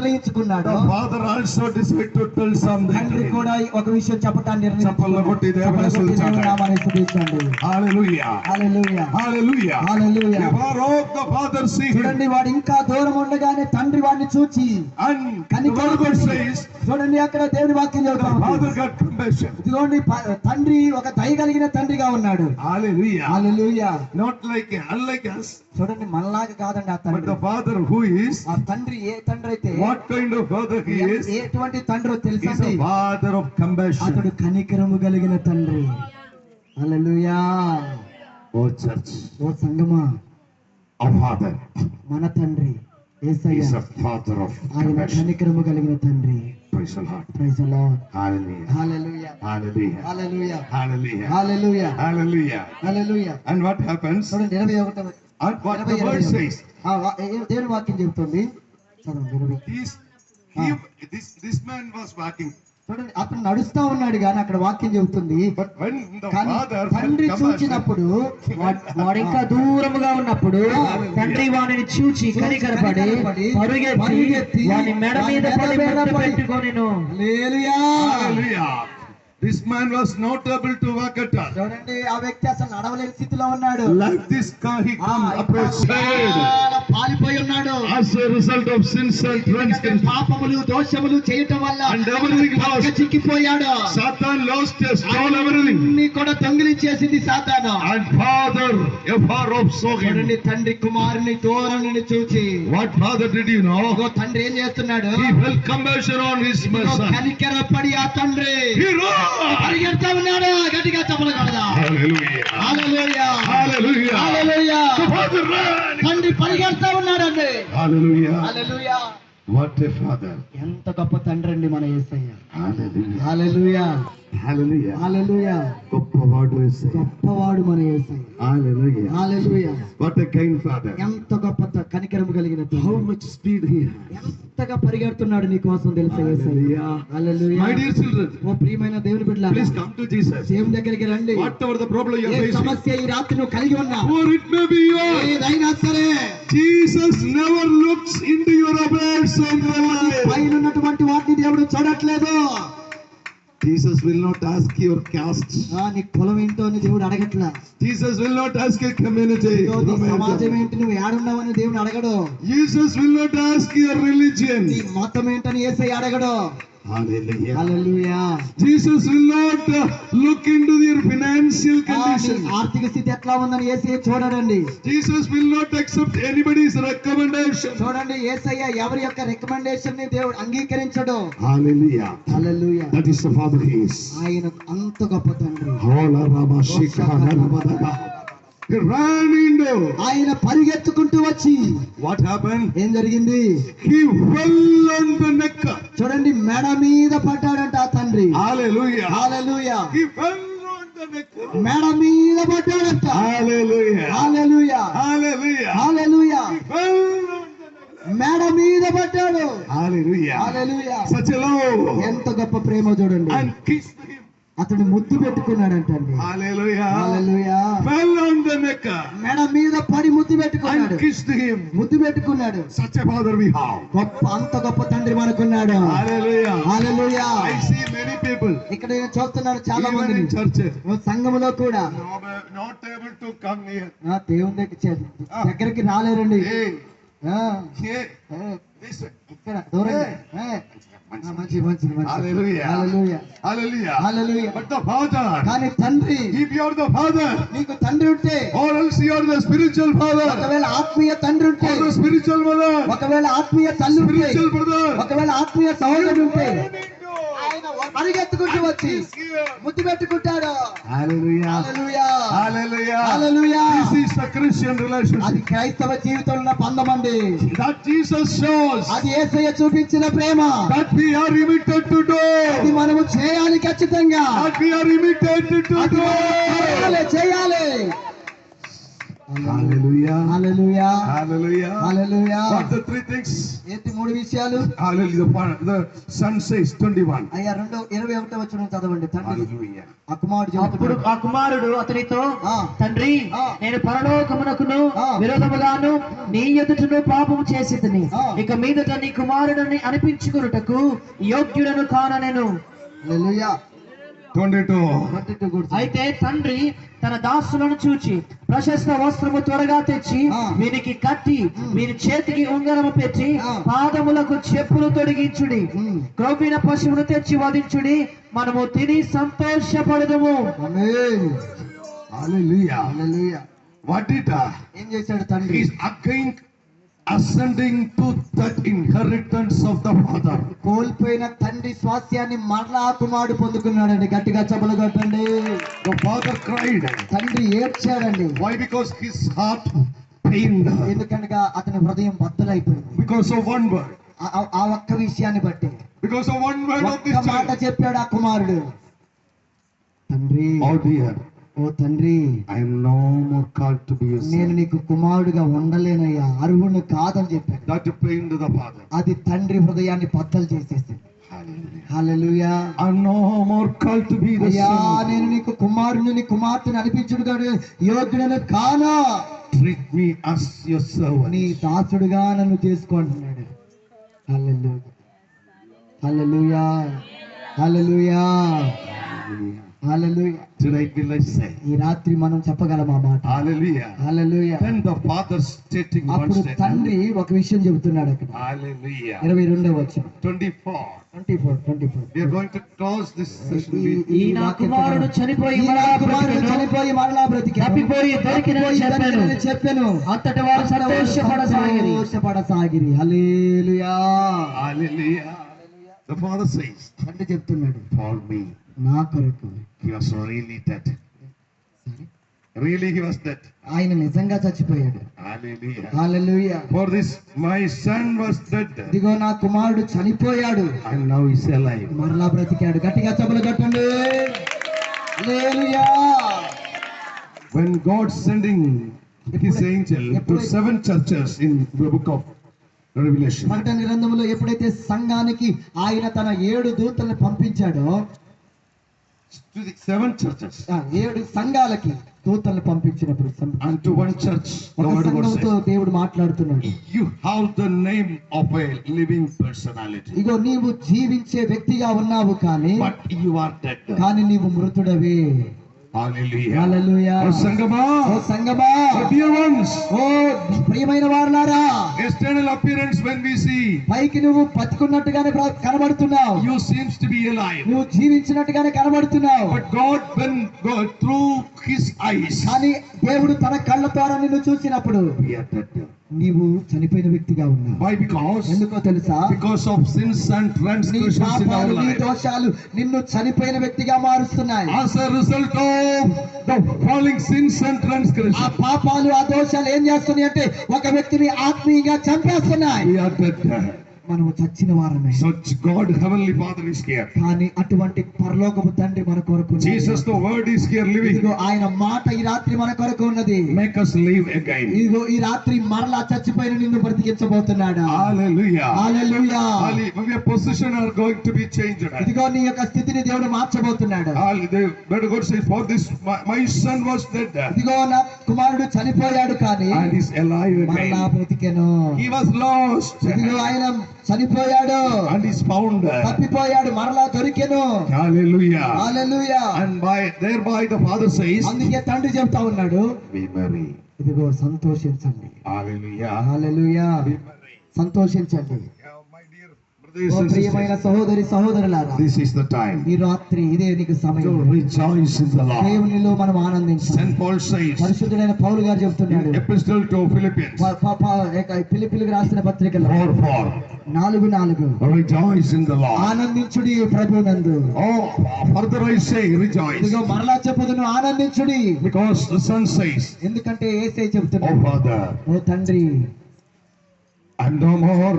నిర్ణయించుకున్నాడు, the father also decided to tell something. తండ్రి కూడా ఒక విషయం చెప్పటాన్ని చప్పట్లు కొట్టి దేవుని స్తుతించండి. నామాన్ని స్తుతించండి. Hallelujah. Hallelujah, Hallelujah. Hallelujah. Far off the father see him. చూడండి, వాడు ఇంకా దూరం ఉండగానే తండ్రి వాడిని చూచి And the Bible says చూడండి, అక్కడ దేవుని వాక్యం the చెబుతుంది, father got compassion. ఇదిగోండి తండ్రి ఒక దయ కలిగిన తండ్రిగా ఉన్నాడు. Hallelujah. Hallelujah. Not unlike us, చూడండి, మనలాగా కాదండి ఆ but తండ్రి. the father who is, ఆ తండ్రి ఏ తండ్రి అయితే, what kind of father he is? ఎటువంటి తండ్రో He తెలుసా? is a father of compassion. అతడు కనికరము కలిగిన తండ్రి. హల్లెలూయా. Oh church, ఓ సంగమా, our father మన తండ్రి యేసయ్య is a father of ఆయన compassion. కనికరము కలిగిన తండ్రి. Praise the Lord. Praise the lord. Hallelujah. Hallelujah, Hallelujah. Hallelujah, Hallelujah. Hallelujah, Hallelujah. Hallelujah. And what happens? చూడండి 21వ And what the word says? దేవుని వాక్యం చెబుతుంది. చదవండి 20. This man was walking, చూడండి, అతను నడుస్తా ఉన్నాడు కానీ అక్కడ వాక్యం చెబుతుంది, but when the కానీ father తండ్రి felt compassion, చూచినప్పుడు వాడు ఇంకా దూరముగా ఉన్నప్పుడు తండ్రి వాడిని చూచి కనికరపడి పరుగెత్తి వాని మెడ మీద పడి ముద్దు పెట్టుకొనెను. హల్లెలూయా. hallelujah, this man was not able to walk at all. చూడండి, ఆ వ్యక్తి అసలు నడవలేని స్థితిలో ఉన్నాడు. Like this car, he come approached చాలా పాలిపోయి ఉన్నాడు. as a result of sins and transgressions, పాపములు దోషములు చేయటం వల్ల and everything lost. చిక్కిపోయాడు. Satan lost, stole everything. అన్ని కూడా దొంగిలించేసింది సాతాను. And father afar off saw him. చూడండి, తండ్రి కుమారుని దూరం నుండి చూచి, What father did you know? ఇదిగో తండ్రి ఏం చేస్తున్నాడు? He felt compassion on his son. కనికరపడి ఆ తండ్రి He rose. పరిగెడతా ఉన్నాడు. గట్టిగా చెప్పలు కడదా. Hallelujah. Hallelujah, Hallelujah. Hallelujah. The father ran. తండ్రి పరిగెడతా ఉన్నాడండి. Hallelujah. Hallelujah. What a father. ఎంత గొప్ప తండ్రి అండి మన యేసయ్య. Hallelujah. హల్లెలూయా, Hallelujah. హల్లెలూయా. గొప్పవాడు యేసయ్య. గొప్పవాడు మన యేసయ్య. Hallelujah. Hallelujah. What a kind father. ఎంత గొప్ప కనికరము కలిగిన తండ్రి. How much speed he has. ఎంతగా పరిగెడుతున్నాడు నీ కోసం తెలుసా యేసయ్య. Hallelujah. Hallelujah. My dear children, ఓ ప్రియమైన దేవుని బిడ్డలారా, please come to Jesus. దేవుని దగ్గరికి రండి. Whatever the problem you A are facing, సమస్య ఈ రాత్రి నువ్వు కలిగి ఉన్నా, or it may be yours, ఏదైనా సరే, Jesus never looks into your affairs and your life. పైన ఉన్నటువంటి వాటిని దేవుడు చూడట్లేదు. Jesus will not ask your caste. నీ కులం ఏంటో అని దేవుడు అడగట్లా. Jesus will not ask your community. నీ సమాజం ఏంటి, నువ్వు ఏడున్నావని దేవుడు అడగడు. Jesus will not ask your religion. నీ మతం ఏంటని యేసయ్య అడగడు. Hallelujah. Hallelujah. Jesus will not look into your financial నీ condition. ఆర్థిక స్థితి ఎట్లా ఉందని యేసయ్య చూడడండి. Jesus will not accept anybody's recommendation. చూడండి, యేసయ్య ఎవరి యొక్క రికమెండేషన్ ని దేవుడు అంగీకరించడు. Hallelujah. Hallelujah. That is the Father he is. ఆయన అంత గొప్ప తండ్రి. He ran into. ఆయన పరిగెత్తుకుంటూ వచ్చి, What happened? ఏం జరిగింది? He fell on the neck. చూడండి, మెడ మీద పడ్డాడంట ఆ తండ్రి. Hallelujah. Hallelujah. He fell on the neck. మెడ మీద పడ్డాడంట. Hallelujah. Hallelujah, Hallelujah. Hallelujah. He fell on the neck. మెడ మీద పడ్డాడు. Hallelujah. Hallelujah. Such a love. ఎంత గొప్ప ప్రేమ చూడండి. And kissed him. అతడు ముద్దు పెట్టుకున్నాడంటండి. Hallelujah. Hallelujah. Fell on the neck. మెడ మీద పడి ముద్దు పెట్టుకున్నాడు. And kissed him. ముద్దు పెట్టుకున్నాడు. Such a father we have. గొప్ప అంత గొప్ప తండ్రి మనకున్నాడు. Hallelujah. Hallelujah. I see many people. ఇక్కడ నేను చూస్తున్నాను చాలా Even మంది in churches. సంఘములో కూడా Not able to come near. దేవుని దగ్గరికి రాలేరండి. Hey. ఆ, Hey. ఏ, Listen. ఇక్కడ దూరంగా. ఏ, మంచి మంచి Hallelujah. Hallelujah, Hallelujah. Hallelujah. But the father. కానీ తండ్రి, If you are the father, నీకు తండ్రి ఉంటే, or else you are the spiritual father, ఒకవేళ ఆత్మీయ తండ్రి ఉంటే, or the spiritual mother, ఒకవేళ ఆత్మీయ తల్లి ఉంటే, spiritual brother, ఒకవేళ ఆత్మీయ సహోదరుడు ఉంటే, ఆయన పరిగెత్తుకుంటూ వచ్చి ముద్దు పెట్టుకుంటాడు. Hallelujah. Hallelujah, Hallelujah. Hallelujah. This is the Christian relationship అది క్రైస్తవ జీవితంలో ఉన్న బంధం అండి. that Jesus shows, అది యేసయ్య చూపించిన ప్రేమ. that we are imitated to అది do, మనము చేయాలి ఖచ్చితంగా. that we are imitated to అది do. చేయాలి, చేయాలి. Hallelujah. Hallelujah Hallelujah. Hallelujah. What the three things? ఏంటి మూడు విషయాలు? Hallelujah. The son says 21. అయ్యా 21వ వచనం చదవండి. తండ్రి Hallelujah. ఆ కుమారుడు అప్పుడు చెబుతున్నాడు. ఆ కుమారుడు అతనితో, ఆ. తండ్రి, ఆ. నేను పరలోకమునకును ఆ. విరోధముగాను నీ ఎదుటను పాపము చేసితిని. ఆ. ఇక మీదట నీ కుమారుడిని అనిపించుకొనుటకు యోగ్యుడను కాననెను. హల్లెలూయా. 22. 22 కూడా. అయితే తండ్రి తన దాసులను చూచి ప్రశస్త వస్త్రము త్వరగా తెచ్చి ఆ. వీనికి కట్టి వీని చేతికి ఉంగరము పెట్టి ఆ. పాదములకు చెప్పులు తొడిగించుడి. ఉమ్. క్రొవ్విన పశువును తెచ్చి వధించుడి, మనము తిని సంతోషపడదుము. ఆమేన్. Hallelujah. హల్లెలూయా. What did ఏం చేశాడు తండ్రి? he's again ascending to that inheritance of the father. కోల్పోయిన తండ్రి స్వాస్థ్యాన్ని మరలా కుమారుడు పొందుకున్నాడండి. గట్టిగా చప్పలు కొట్టండి. The father cried. తండ్రి ఏడ్చాడండి. Why? Because his heart pained. ఎందుకనగా అతని హృదయం బద్దలైపోయింది. Because of one word. ఆ ఒక్క విషయాన్ని బట్టి Because of one word of this ఒక్క మాట child. చెప్పాడు ఆ కుమారుడు. తండ్రి, Oh dear, ఓ తండ్రి, I am no more called to be your నేను son. నీకు కుమారుడుగా ఉండలేనయ్యా, అర్హుని కాదని చెప్పాడు. That pained the father. అది తండ్రి హృదయాన్ని బద్దలు చేసేసింది. Hallelujah. Hallelujah. I am no more called to be the అయ్యా, నేను son. నీకు కుమారుని కుమార్తెను అనిపించుడు యోగ్యుడను కానా, Treat me as your servant. నీ దాసుడుగా నన్ను చేసుకుంటున్నాడు. హల్లెలూయా హల్లెలూయా హల్లెలూయా Hallelujah. Hallelujah. Tonight will I say. ఈ రాత్రి మనం చెప్పగలం ఆ మాట. Hallelujah. Hallelujah. Then the father stating one అప్పుడు statement. తండ్రి ఒక విషయం చెబుతున్నాడు అక్కడ. Hallelujah. 22వ వచనం. 24. 24. We are going to close this session ఈ- with ఈ ఈ నా వాక్యం కుమారుడు ప్రకారం. చనిపోయి ఈ నా మరలా కుమారుడు బ్రతికెను. చనిపోయి మరలా బ్రతికెను. తప్పిపోయి దొరికినని చెప్పాను. చెప్పాను. అంతటి వారు సంతోషపడసాగిరి. సంతోషపడసాగిరి. హల్లెలూయా. Hallelujah. The father says, తండ్రి చెప్తున్నాడు, for me, నా కొరకు. he was really dead. Really he was dead. ఆయన నిజంగా చచ్చిపోయాడు. Hallelujah. Hallelujah. For this, my son was dead. ఇదిగో నా కుమారుడు చనిపోయాడు, And now he's alive. మరలా బ్రతికాడు. గట్టిగా చప్పలు కొట్టండి. హల్లెలూయా. When God sending his angel to 7 churches in the book of Revelation, ప్రకటన గ్రంథంలో ఎప్పుడైతే సంఘానికి ఆయన తన 7 దూతల్ని పంపించాడో, to the 7 churches, 7 సంఘాలకి దూతల్ని పంపించినప్పుడు and to one church, the ఒక word of God సంఘంతో says, దేవుడు మాట్లాడుతున్నాడు. you have the name of a living personality, ఇగో నీవు జీవించే వ్యక్తిగా ఉన్నావు, కానీ but you are dead. నీవు మృతుడవే. Hallelujah. హల్లెలూయా. Oh Sangama, ఓ సంగమా, oh dear ones, ఓ ప్రియమైన వారులారా, external appearance when we see, పైకి నువ్వు బతికున్నట్టుగానే కనబడుతున్నావు, you seems to be alive. నువ్వు జీవించినట్టుగానే కనబడుతున్నావు. But when God through his eyes, కానీ దేవుడు తన కళ్ళ ద్వారా నిన్ను చూసినప్పుడు we are dead. నీవు చనిపోయిన వ్యక్తిగా ఉన్నావు. Why? Because ఎందుకో తెలుసా? of sins and నీ transgressions in our పాపాలు, నీ life. దోషాలు నిన్ను చనిపోయిన వ్యక్తిగా మారుస్తున్నాయి. As a result of the falling sins and ఆ transgressions, పాపాలు, ఆ దోషాలు ఏం చేస్తున్నాయి అంటే ఒక వ్యక్తిని ఆత్మీయంగా చంపేస్తున్నాయి. we are dead. మనము చచ్చిన వారమే. Such God, Heavenly Father is here. కానీ అటువంటి పరలోకపు తండ్రి మన కొరకు ఉన్నాడు. Jesus, the Word is here living. ఇదిగో ఆయన మాట ఈ రాత్రి మన కొరకు ఉన్నది. Make us live again. ఇదిగో ఈ రాత్రి మరలా చచ్చిపోయిన నిన్ను బ్రతికించబోతున్నాడు. Hallelujah. Hallelujah. Your position are going to be changed. ఇదిగో నీ యొక్క స్థితిని దేవుడు మార్చబోతున్నాడు. The Word of God says, for this my son was dead ఇదిగో నా కుమారుడు చనిపోయాడు, కానీ and is alive మరలా again. బ్రతికెను. He was lost ఇదిగో ఆయన చనిపోయాడు, and is found. తప్పిపోయాడు, మరలా దొరికెను. Hallelujah. Hallelujah. And thereby the Father says, అందుకే తండ్రి చెప్తా ఉన్నాడు, be merry. ఇదిగో సంతోషించండి. Hallelujah. Hallelujah. Be merry. సంతోషించండి. My dear brothers oh and ప్రియమైన sisters, సహోదరి సహోదరులారా, this is the time ఈ రాత్రి ఇదే నీకు to సమయం. rejoice in the Lord. దేవునిలో మనం ఆనందించాలి. St. Paul says పరిశుద్ధుడైన పౌలు గారు చెప్తున్నాడు, in Epistle to Philippians ఫిలిప్పీయులకు రాసిన పత్రికలో 4:4, 4:4 rejoice in the Lord. ఆనందించుడి ప్రభునందు. Oh, further I say, rejoice. ఇదిగో మరలా చెప్పుదును, ఆనందించుడి. Because the Son says, ఎందుకంటే యేసే oh చెప్తున్నాడు, Father, ఓ తండ్రి, I'm no more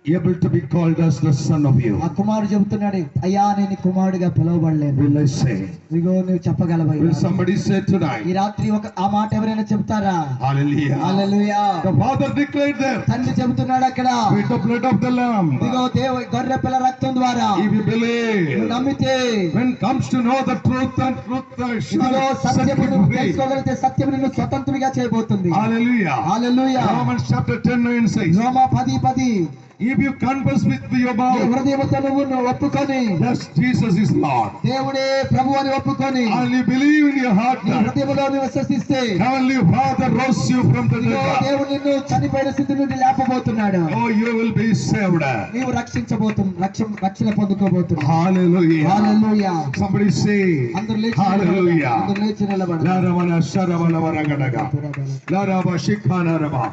able to be called as the son of you? ఆ కుమారుడు చెబుతున్నాడు, అయ్యా నేను కుమారుడిగా పిలవబడలేదు. Will I say? ఇదిగో నువ్వు చెప్పగలవా? Will somebody say ఈ tonight? రాత్రి ఆ మాట ఎవరైనా చెప్తారా? Hallelujah. Hallelujah. The Father declared there, తండ్రి చెబుతున్నాడు అక్కడ, with the blood of the Lamb. ఇదిగో గొర్రె పిల్ల రక్తం ద్వారా If you నువ్వు believe, నమ్మితే, when comes to know the truth and truth ఇదిగో shall set సత్యము you నువ్వు free. తెలుసుకోగలిగితే సత్యము నిన్ను స్వతంత్రుడిగా చేయబోతుంది. Hallelujah. Hallelujah. Romans chapter 10:9 says, Roma 10:10, if you confess with your నీ mouth హృదయముతో నువ్వు ఒప్పుకొని that Jesus is Lord, దేవుడే ప్రభు అని ఒప్పుకొని and you believe in your heart నీ that హృదయములో నువ్వు విశ్వసిస్తే, Heavenly Father rose you from the ఇదిగో dead, దేవుడు నిన్ను చనిపోయిన స్థితి నుండి లేపబోతున్నాడు. oh, you will be saved. నీవు రక్షణ పొందుకోబోతున్నావు. Hallelujah. హల్లెలూయా. Somebody say, అందరూ లేచి Hallelujah. అందరూ లేచి నిలబడాలి. Laramana Sharavana Varagadaga. Laraba Shikhanaraba.